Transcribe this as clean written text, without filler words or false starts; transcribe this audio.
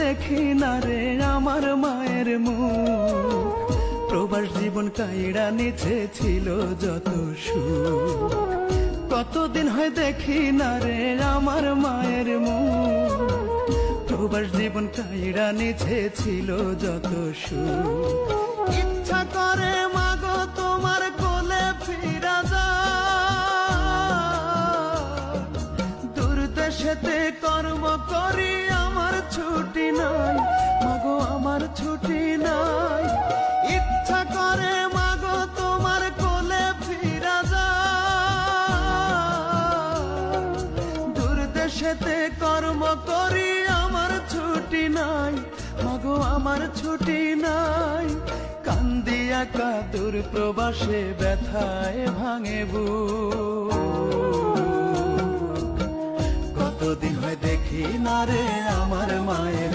দেখি না রে আমার মায়ের মুখ। প্রবাস জীবন কাইড়া নিচে ছিল যত সুখ, কতদিন হয় দেখি না রে আমার মায়ের মুখ। প্রবাস জীবন কাইড়া নিচে ছিল যত সুখ। ইচ্ছা করে মাগো তোমার কোলে ফিরা যায়, দূর দেশেতে কর্ম করি আমার ছুটি নাই, মাগো আমার ছুটি নাই। ইচ্ছা করে মাগো তোমার কোলে ফিরা যায়, দূর দেশেতে কর্ম করি আমার ছুটি নাই, মাগো আমার ছুটি নাই। কান্দি একা দূর প্রবাসে ব্যথায় ভাঙে বুক, কতদিন হয় দেখি না রে আমার মায়ের